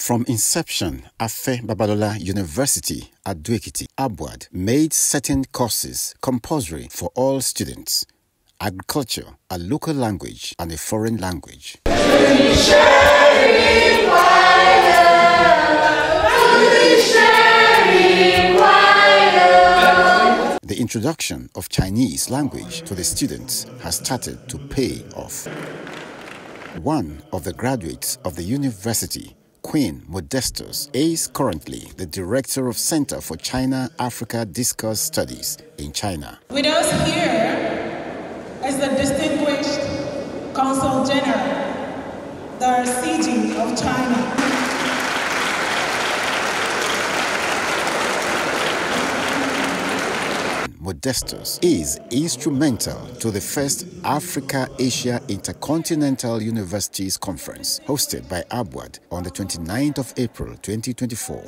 From inception, Afe Babalola University, Ado-Ekiti, ABUAD, made certain courses compulsory for all students: agriculture, a local language, and a foreign language. The introduction of Chinese language to the students has started to pay off. One of the graduates of the university, Queen Modestus, is currently the director of Center for China-Africa Discourse Studies in China. With us here is the distinguished Consul General, the CG of China. Modestus is instrumental to the first Africa-Asia Inter-Continental Universities Conference hosted by ABUAD on the 29th of April 2024.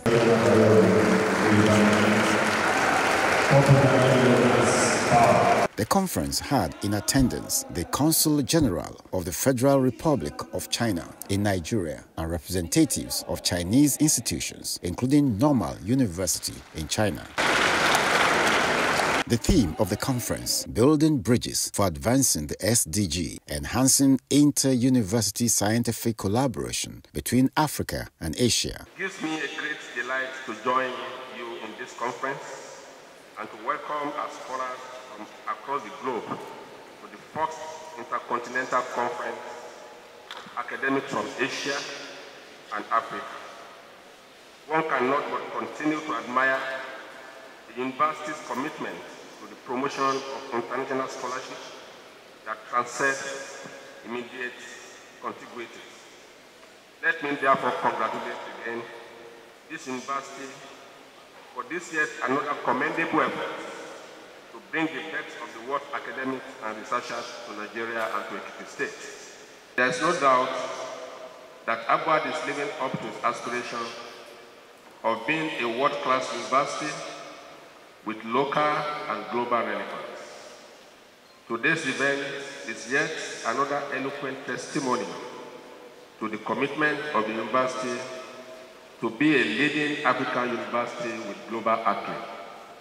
The conference had in attendance the Consul General of the Federal Republic of China in Nigeria and representatives of Chinese institutions, including Normal University in China. The theme of the conference, Building Bridges for Advancing the SDG, Enhancing Inter-University Scientific Collaboration Between Africa and Asia. It gives me a great delight to join you in this conference and to welcome our scholars from across the globe to the first Inter-Continental Conference of academics from Asia and Africa. One cannot but continue to admire the university's commitment to the promotion of international scholarship that transcends immediate contiguities. Let me therefore congratulate again this university for this yet another commendable effort to bring the best of the world's academics and researchers to Nigeria and to Ekiti State. There is no doubt that ABUAD is living up to its aspiration of being a world-class university with local and global relevance. Today's event is yet another eloquent testimony to the commitment of the university to be a leading African university with global accolades.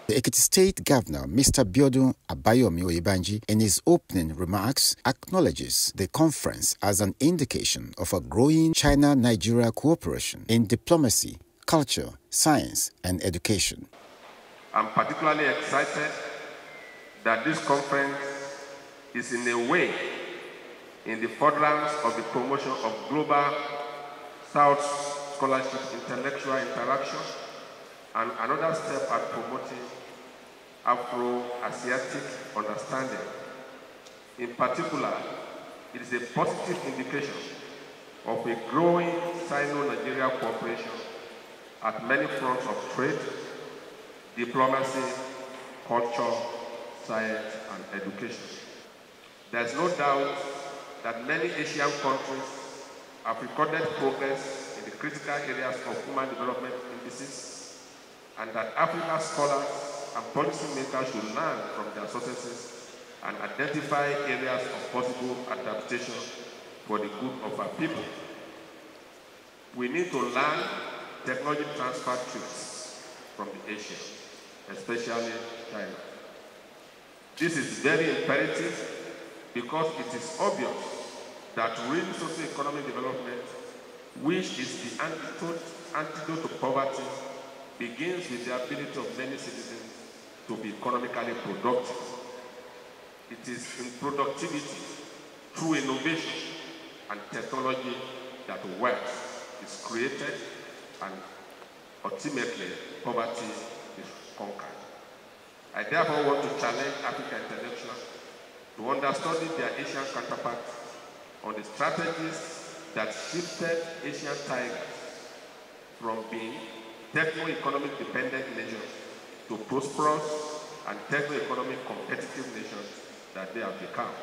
The Ekiti State Governor, Mr. Biodun Abayomi Oyebanji, in his opening remarks, acknowledges the conference as an indication of a growing China-Nigeria cooperation in diplomacy, culture, science, and education. I'm particularly excited that this conference is in a way in the furtherance of the promotion of global South scholarship intellectual interaction and another step at promoting Afro-Asiatic understanding. In particular, it is a positive indication of a growing Sino-Nigeria cooperation at many fronts of trade, diplomacy, culture, science, and education. There is no doubt that many Asian countries have recorded progress in the critical areas of human development indices, and that African scholars and policymakers should learn from their successes and identify areas of possible adaptation for the good of our people. We need to learn technology transfer tricks from the Asians, especially China. This is very imperative because it is obvious that real socio-economic development, which is the antidote to poverty, begins with the ability of many citizens to be economically productive. It is in productivity, through innovation and technology, that wealth is created and ultimately poverty is conquered. I therefore want to challenge African intellectuals to understudy their Asian counterparts on the strategies that shifted Asian tigers from being techno-economic dependent nations to prosperous and techno-economic competitive nations that they have become.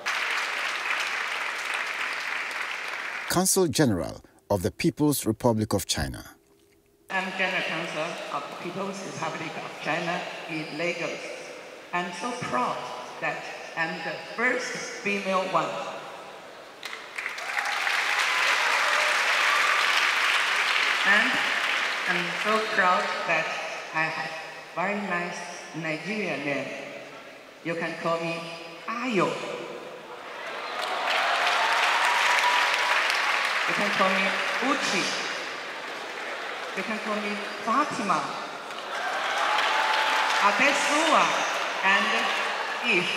Consul General of the People's Republic of China. I'm General Counsel of the People's Republic of China in Lagos. I'm so proud that I'm the first female one. And I'm so proud that I have very nice Nigerian name. You can call me Ayo. You can call me Uchi. You can call me Fatima, Adesua, and If.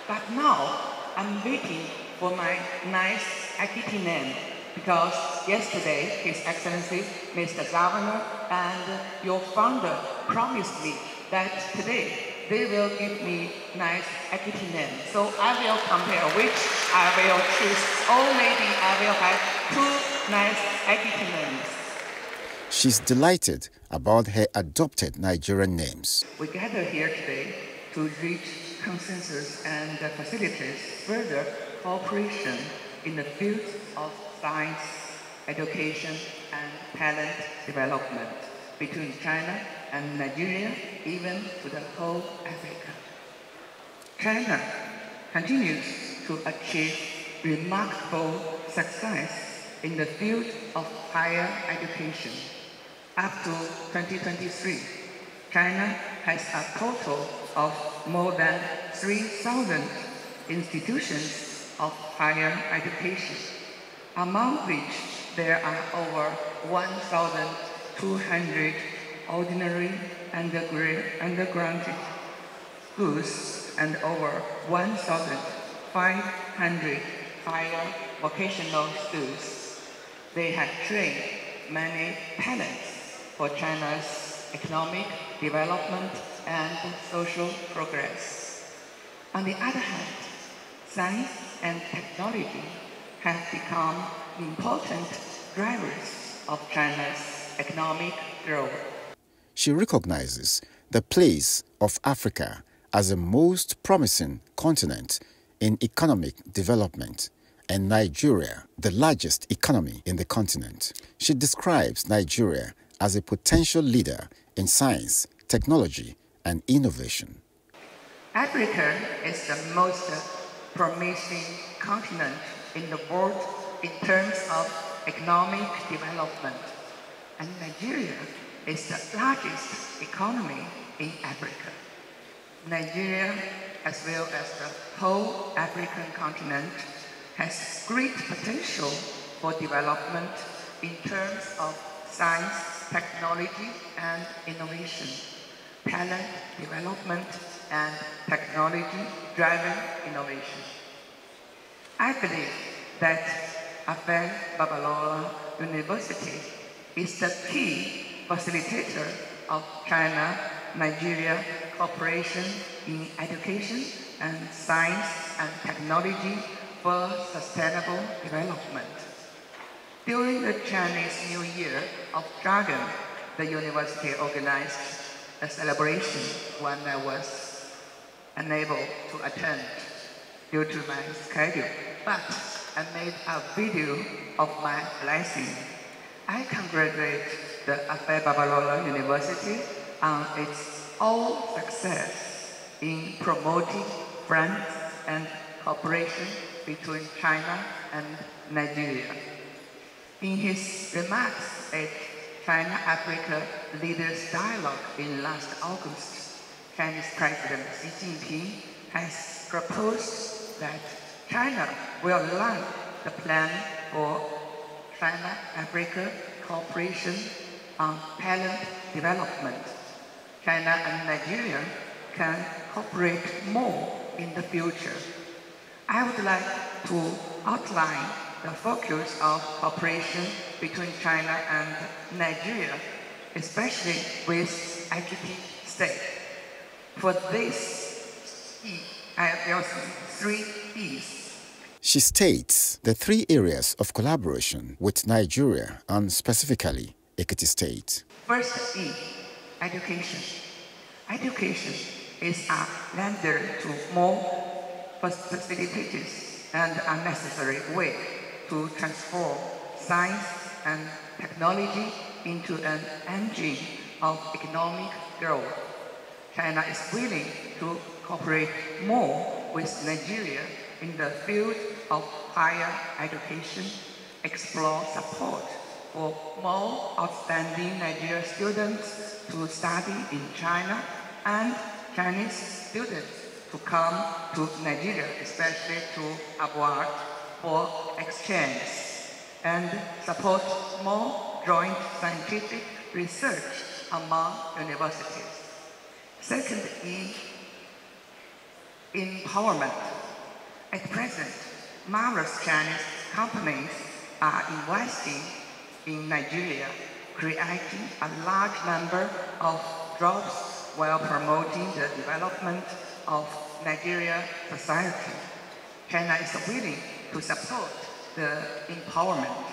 But now I'm waiting for my nice Ekiti name, because yesterday His Excellency, Mr. Governor, and your founder promised me that today they will give me nice Ekiti name. So I will compare which I will choose. Oh, maybe I will have two nice Ekiti names. She's delighted about her adopted Nigerian names. We gather here today to reach consensus and facilitate further cooperation in the fields of science, education, and talent development between China and Nigeria, even to the whole Africa. China continues to achieve remarkable success in the field of higher education. Up to 2023, China has a total of more than 3,000 institutions of higher education, among which there are over 1,200 ordinary undergraduate schools and over 1,500 higher vocational schools. They have trained many talents for China's economic development and social progress. On the other hand, science and technology have become important drivers of China's economic growth. She recognizes the place of Africa as the most promising continent in economic development and Nigeria, the largest economy in the continent. She describes Nigeria as a potential leader in science, technology, and innovation. Africa is the most promising continent in the world in terms of economic development, and Nigeria is the largest economy in Africa. Nigeria, as well as the whole African continent, has great potential for development in terms of science, technology, and innovation, talent development, and technology-driven innovation. I believe that Afe Babalola University is the key facilitator of China-Nigeria cooperation in education and science and technology for sustainable development. During the Chinese New Year of Dragon, the university organized a celebration when I was unable to attend due to my schedule, but I made a video of my blessing. I congratulate the Afe Babalola University on its all success in promoting friends and cooperation between China and Nigeria. In his remarks at China-Africa Leaders Dialogue in last August, Chinese President Xi Jinping has proposed that China will launch the plan for China-Africa cooperation on talent development. China and Nigeria can cooperate more in the future. I would like to outline the focus of cooperation between China and Nigeria, especially with Ekiti State. For this, I will say 3 E's. She states the 3 areas of collaboration with Nigeria and specifically Ekiti State. First E, education. Education is a lender to more facilitators and a necessary way to transform science and technology into an engine of economic growth. China is willing to cooperate more with Nigeria in the field of higher education, explore support for more outstanding Nigerian students to study in China and Chinese students to come to Nigeria, especially to ABUAD for exchange, and support more joint scientific research among universities. Second is empowerment. At present, numerous Chinese companies are investing in Nigeria, creating a large number of jobs while promoting the development of Nigerian society. China is willing to support the empowerment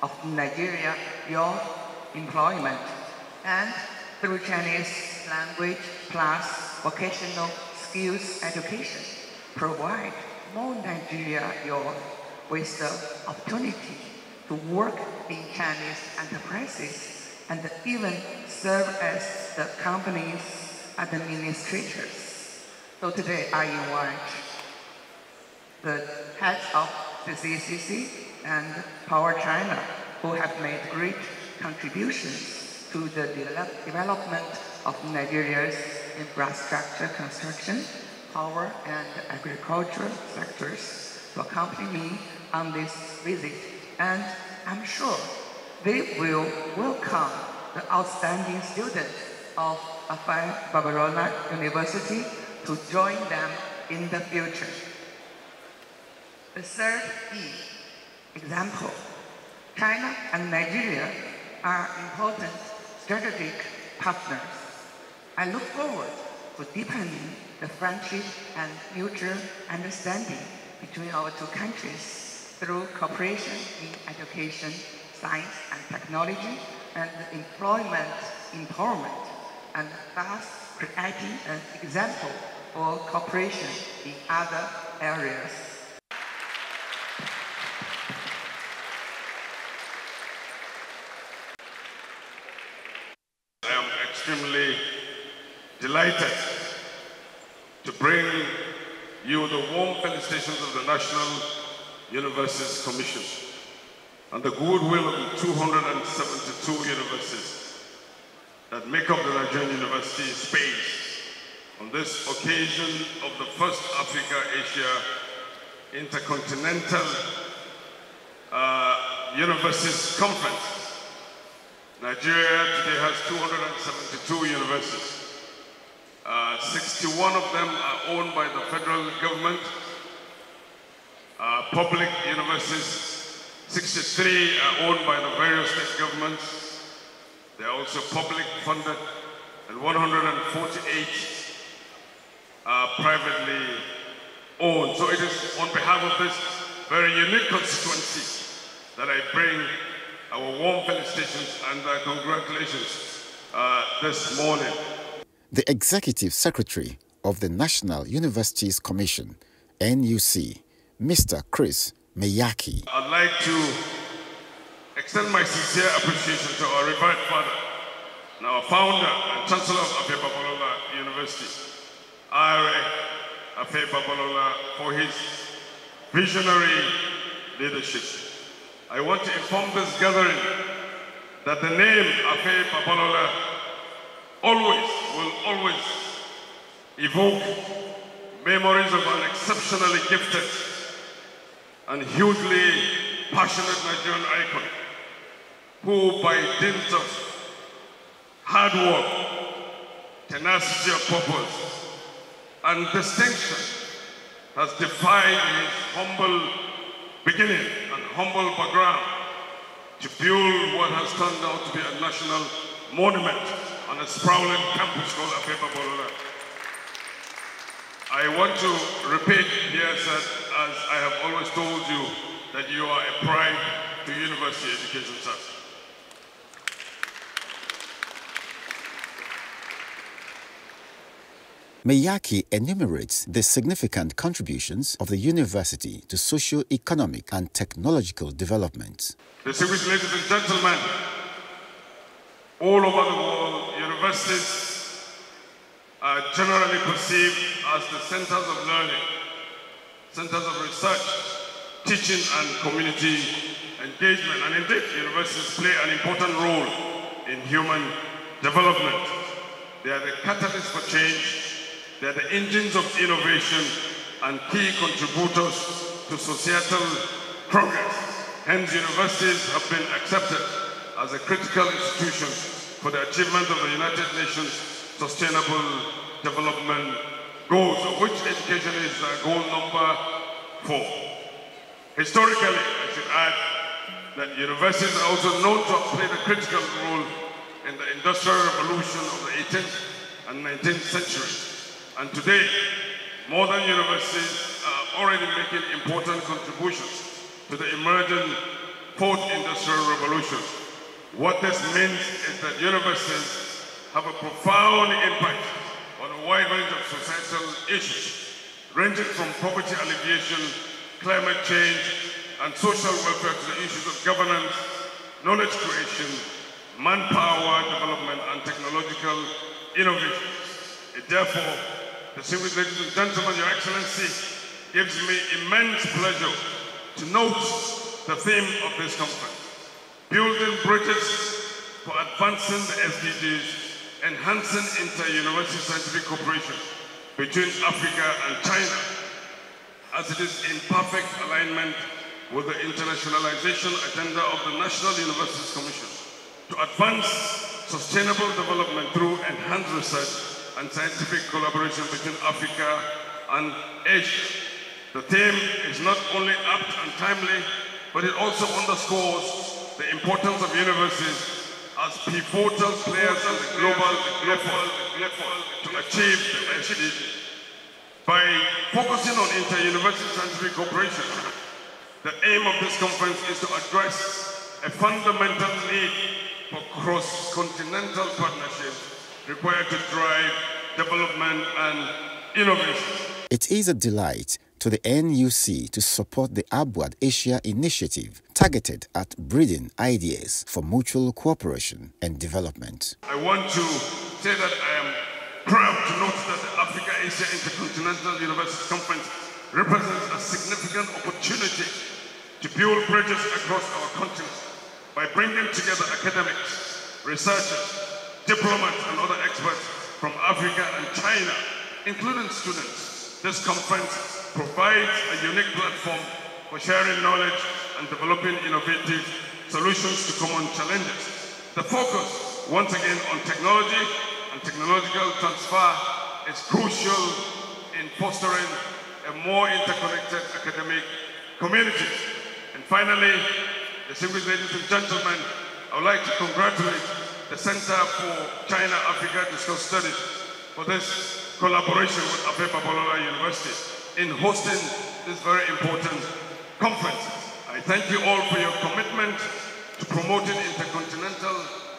of Nigeria youth employment, and through Chinese language plus vocational skills education, provide more Nigeria youth with the opportunity to work in Chinese enterprises and even serve as the company's administrators. So today I invite the heads of the CCC and Power China, who have made great contributions to the development of Nigeria's infrastructure construction, power and agricultural sectors, to accompany me on this visit. And I'm sure they will welcome the outstanding students of Afe Babalola University to join them in the future. The third E, example. China and Nigeria are important strategic partners. I look forward to deepening the friendship and mutual understanding between our two countries through cooperation in education, science and technology, and employment empowerment, and thus creating an example for cooperation in other areas. I am extremely delighted to bring you the warm felicitations of the National Universities Commission and the goodwill of the 272 universities that make up the Nigerian university space on this occasion of the first Africa-Asia Inter-Continental Universities Conference. Nigeria today has 272 universities. 61 of them are owned by the federal government. Public universities, 63 are owned by the various state governments. They are also public funded, and 148 are privately owned. So it is on behalf of this very unique constituency that I bring our warm felicitations and congratulations this morning. The Executive Secretary of the National Universities Commission, NUC, Mr. Chris Meyaki. I'd like to extend my sincere appreciation to our revered father and our founder and chancellor of Afe Babalola University, Afe Babalola, for his visionary leadership. I want to inform this gathering that the name Afe Babalola will always evoke memories of an exceptionally gifted and hugely passionate Nigerian icon who, by dint of hard work, tenacity of purpose, and distinction, has defied his humble beginning and humble background to build what has turned out to be a national monument on a sprawling campus called Afe Babalola. I want to repeat here, sir, as I have always told you, that you are a pride to university education, sir. Meyaki enumerates the significant contributions of the university to socio-economic and technological development. Distinguished ladies and gentlemen, all over the world, universities are generally perceived as the centers of learning, centers of research, teaching and community engagement, and indeed, universities play an important role in human development. They are the catalyst for change, they are the engines of innovation, and key contributors to societal progress. Hence, universities have been accepted as a critical institution for the achievement of the United Nations Sustainable Development Goals, of which education is goal number 4. Historically, I should add that universities are also known to have played a critical role in the Industrial Revolution of the 18th and 19th centuries. And today, modern universities are already making important contributions to the emerging 4th Industrial Revolution. What this means is that universities have a profound impact on a wide range of societal issues, ranging from poverty alleviation, climate change, and social welfare to the issues of governance, knowledge creation, manpower development, and technological innovations. Therefore, distinguished ladies and gentlemen, Your Excellency, gives me immense pleasure to note the theme of this conference: building bridges for advancing the SDGs, enhancing inter-university scientific cooperation between Africa and China, as it is in perfect alignment with the internationalization agenda of the National Universities Commission to advance sustainable development through enhanced research and scientific collaboration between Africa and Asia. The theme is not only apt and timely, but it also underscores the importance of universities as pivotal players in the global effort to achieve the SDGs. By focusing on inter-university scientific cooperation, the aim of this conference is to address a fundamental need for cross-continental partnerships required to drive development and innovation. It is a delight to the NUC to support the ABUAD-Asia initiative targeted at breeding ideas for mutual cooperation and development. I want to say that I am proud to note that the Africa-Asia Inter-Continental University Conference represents a significant opportunity to build bridges across our continent by bringing together academics, researchers, diplomats, and other experts from Africa and China, including students. This conference provides a unique platform for sharing knowledge and developing innovative solutions to common challenges. The focus, once again, on technology and technological transfer is crucial in fostering a more interconnected academic community. And finally, distinguished ladies and gentlemen, I would like to congratulate the Center for China-Africa Discourse Studies for this collaboration with Afe Babalola University in hosting this very important conference. I thank you all for your commitment to promoting intercontinental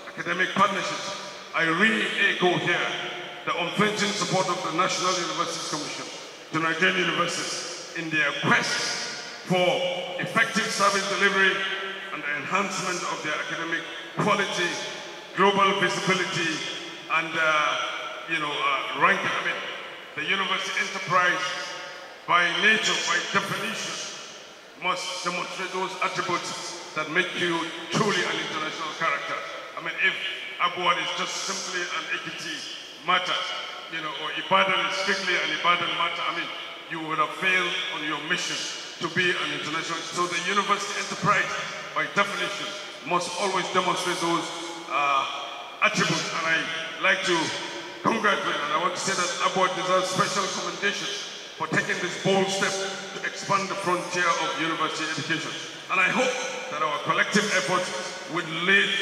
academic partnerships. I re-echo here the unflinching support of the National Universities Commission to Nigerian universities in their quest for effective service delivery and the enhancement of their academic quality, global visibility, and ranking. I mean, the university enterprise, by nature, by definition, must demonstrate those attributes that make you truly an international character. I mean, if ABUAD is just simply an Ekiti matter, or Ibadan is strictly an Ibadan matter, I mean, you would have failed on your mission to be an international. So the university enterprise, by definition, must always demonstrate those attributes. And I like to congratulate, and I want to say that ABUAD deserves special commendation for taking this bold step to expand the frontier of university education. And I hope that our collective efforts would lead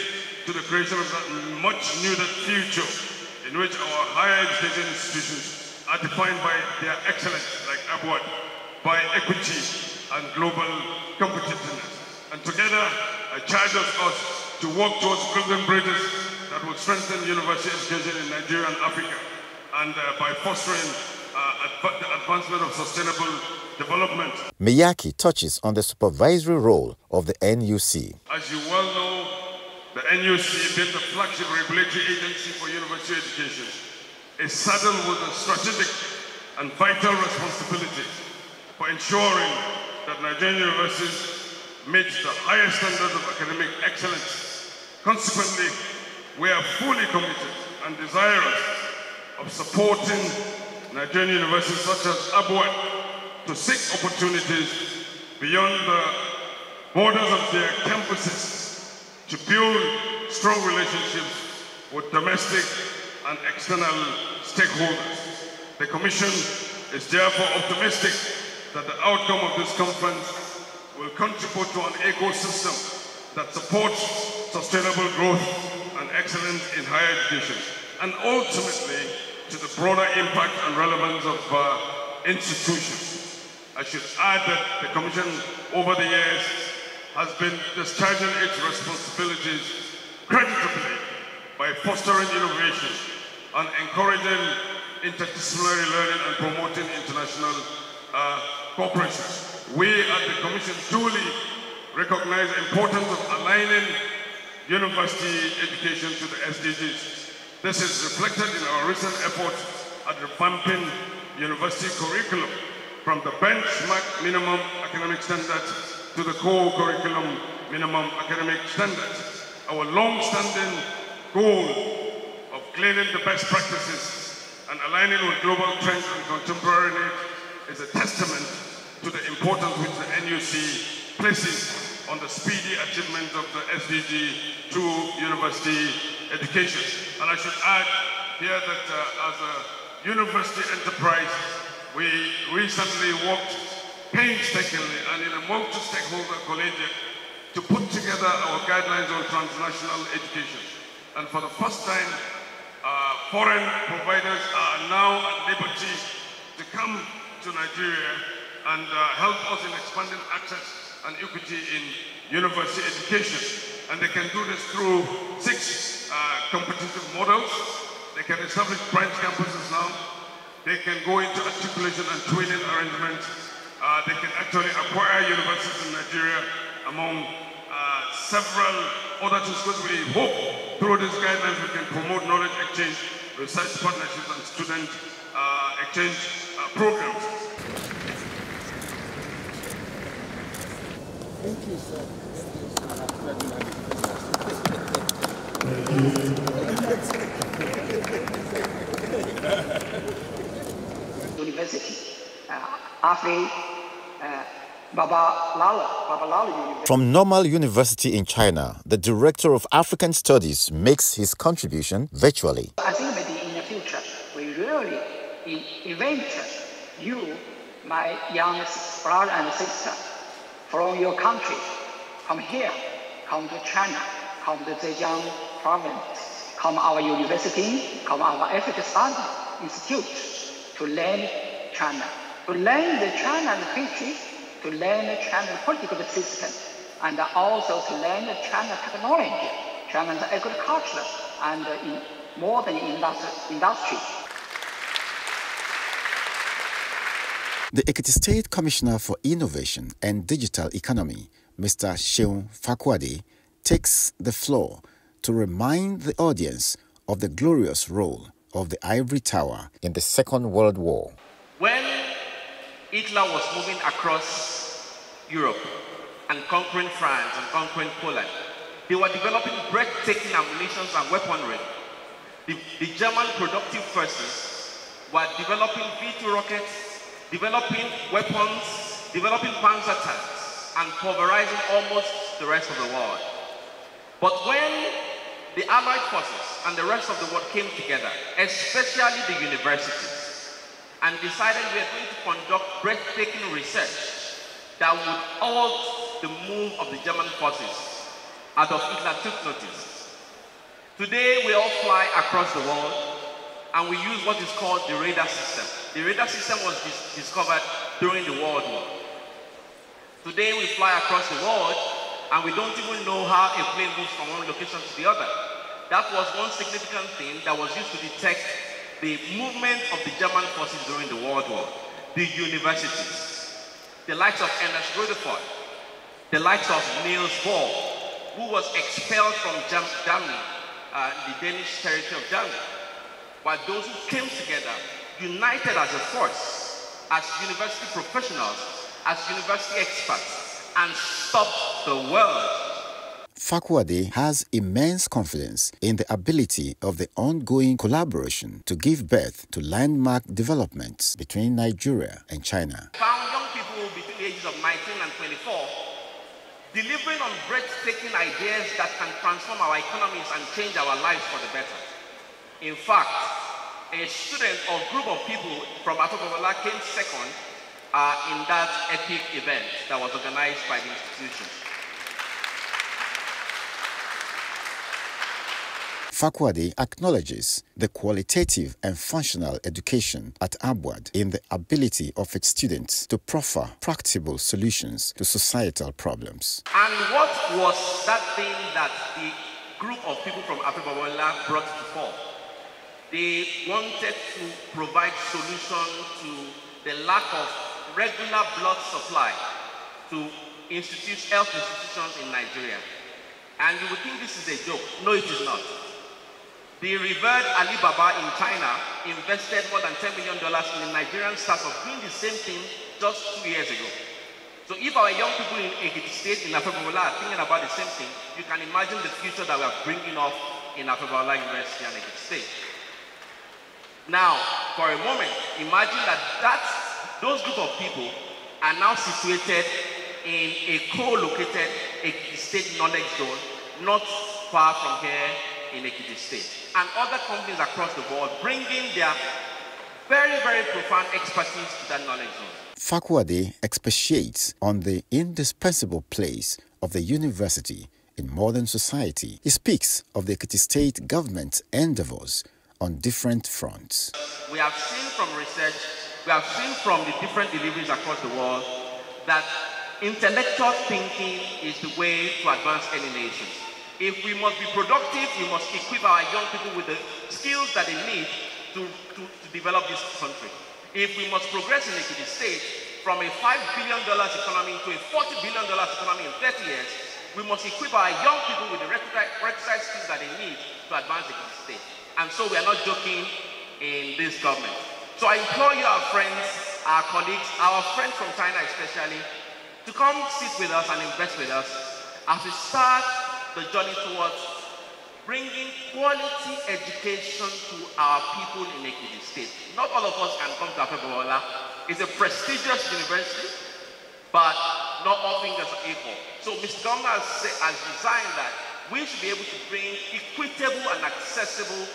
to the creation of that much needed future in which our higher education institutions are defined by their excellence, like ABUAD, by equity and global competitiveness. And together, I charge us to work towards building bridges that will strengthen university education in Nigeria and Africa, and by fostering the advancement of sustainable development. Miyake touches on the supervisory role of the NUC. As you well know, the NUC, being the flagship regulatory agency for university education, is saddled with a strategic and vital responsibility for ensuring that Nigerian universities meet the highest standards of academic excellence. Consequently, we are fully committed and desirous of supporting Nigerian universities such as ABUAD to seek opportunities beyond the borders of their campuses to build strong relationships with domestic and external stakeholders. The Commission is therefore optimistic that the outcome of this conference will contribute to an ecosystem that supports sustainable growth and excellence in higher education, and ultimately to the broader impact and relevance of institutions. I should add that the Commission over the years has been discharging its responsibilities creditably by fostering innovation and encouraging interdisciplinary learning and promoting international cooperation. We at the Commission duly recognize the importance of aligning university education to the SDGs. This is reflected in our recent efforts at revamping university curriculum from the benchmark minimum academic standards to the core curriculum minimum academic standards. Our long-standing goal of gleaning the best practices and aligning with global trends and contemporary needs is a testament to the importance which the NUC places on the speedy achievement of the SDG through university education. And I should add here that as a university enterprise, we recently worked painstakingly and in a multi-stakeholder collegiate to put together our guidelines on transnational education. And for the first time, foreign providers are now at liberty to come to Nigeria and help us in expanding access and equity in university education. And they can do this through 6 competitive models. They can establish branch campuses now. They can go into articulation and twinning arrangements. They can actually acquire universities in Nigeria among several other things, because we hope through these guidelines we can promote knowledge exchange, research partnerships, and student exchange programs. Thank you, sir. University, Afe Babalola University. From Normal University in China, the Director of African Studies makes his contribution virtually. I think maybe in the future, we really invite you, my young brother and sister, from your country, come here, come to China, come to Zhejiang province, come our university, come our African Studies Institute to learn China, to learn the China history, to learn the China political system, and also to learn the China technology, China's agriculture, and modern industry. The Ekiti State Commissioner for Innovation and Digital Economy, Mr. Seun Fakwade, takes the floor to remind the audience of the glorious role of the Ivory Tower in the Second World War. When Hitler was moving across Europe and conquering France and conquering Poland, they were developing breathtaking ammunition and weaponry. The German productive forces were developing V2 rockets, developing weapons, developing panzer tanks, and pulverizing almost the rest of the world. But when the Allied forces and the rest of the world came together, especially the universities, and decided we are going to conduct breathtaking research that would halt the move of the German forces, Adolf Hitler took notice. Today, we all fly across the world, and we use what is called the radar system. The radar system was discovered during the World War. Today, we fly across the world, and we don't even know how a plane moves from one location to the other. That was one significant thing that was used to detect the movement of the German forces during the World War. The universities, the likes of Ernest Rutherford, the likes of Niels Bohr, who was expelled from Germany, the Danish territory of Germany, while those who came together, united as a force, as university professionals, as university experts, and stopped the world. Fakwade has immense confidence in the ability of the ongoing collaboration to give birth to landmark developments between Nigeria and China. Found young people between the ages of 19 and 24 delivering on breathtaking ideas that can transform our economies and change our lives for the better. In fact, a student or group of people from Afe Babalola came second in that epic event that was organized by the institution. Fakwade acknowledges the qualitative and functional education at ABUAD in the ability of its students to proffer practical solutions to societal problems. And what was that thing that the group of people from Afe Babalola brought to fore? They wanted to provide solutions to the lack of regular blood supply to health institutions in Nigeria. And you would think this is a joke. No, it is not. The revered Alibaba in China invested more than $10 million in a Nigerian startup doing the same thing just 2 years ago. So if our young people in Ekiti State, in Afe Babalola, are thinking about the same thing, you can imagine the future that we are bringing up in Afe Babalola University and Ekiti State. Now, for a moment, imagine that those group of people are now situated in a co-located Ekiti State knowledge zone, not far from here in Ekiti State. And other companies across the world bringing their very, very profound expertise to that knowledge zone. Fakwade expatiates on the indispensable place of the university in modern society. He speaks of the Ekiti State government's endeavors on different fronts. We have seen from research, we have seen from the different deliveries across the world that intellectual thinking is the way to advance any nation. If we must be productive, we must equip our young people with the skills that they need to develop this country. If we must progress in Ekiti State from a $5 billion economy to a $40 billion economy in 30 years, we must equip our young people with the requisite skills that they need to advance Ekiti State. And so we are not joking in this government. So I implore you, our friends, our colleagues, our friends from China especially, to come sit with us and invest with us as we start the journey towards bringing quality education to our people in Ekiti State. Not all of us can come to Afe Babalola. It's a prestigious university, but not all things are equal. So Mr. Governor has designed that we should be able to bring equitable and accessible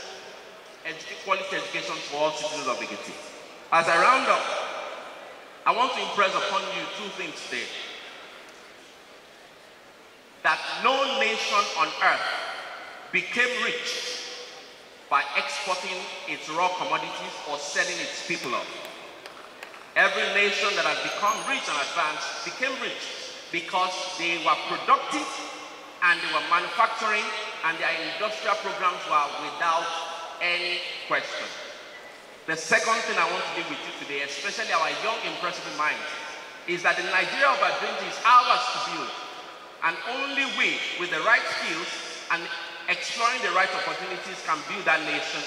quality education to all citizens of Ekiti. As I round up, I want to impress upon you two things today. That no nation on earth became rich by exporting its raw commodities or selling its people off. Every nation that has become rich and advanced became rich because they were productive and they were manufacturing and their industrial programs were without any question. The second thing I want to leave with you today, especially our young impressive minds, is that the Nigeria of our dreams is ours to build. And only we, with the right skills and exploring the right opportunities, can build that nation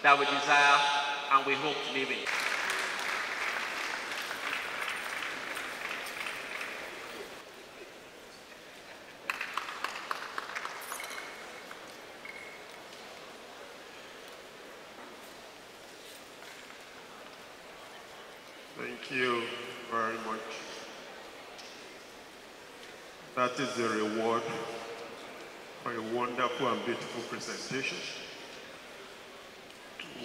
that we desire and we hope to live in. Thank you very much. That is the reward for a wonderful and beautiful presentation.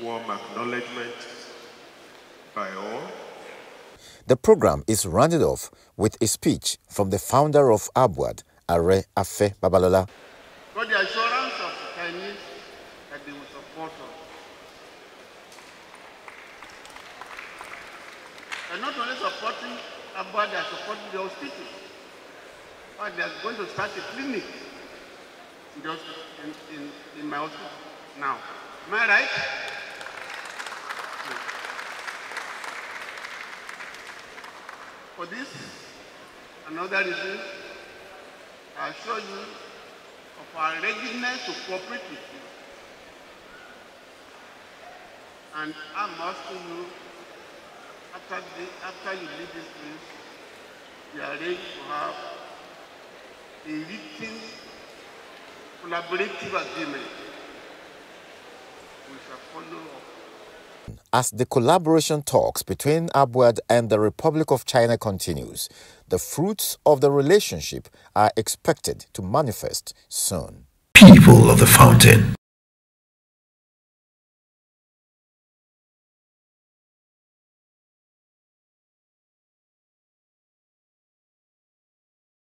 Warm acknowledgement by all. The program is rounded off with a speech from the founder of ABUAD, Afe Babalola. For the assurance of the Chinese that they will support us. They're not only supporting ABUAD, they're supporting the hospital. But they're going to start a clinic in my hospital now. Am I right? For this and other reasons, I assure you of our readiness to cooperate with you. And I'm asking you, after you leave this place, we are ready to have a written collaborative agreement. We shall follow up. As the collaboration talks between ABUAD and the Republic of China continues, the fruits of the relationship are expected to manifest soon. People of the Fountain.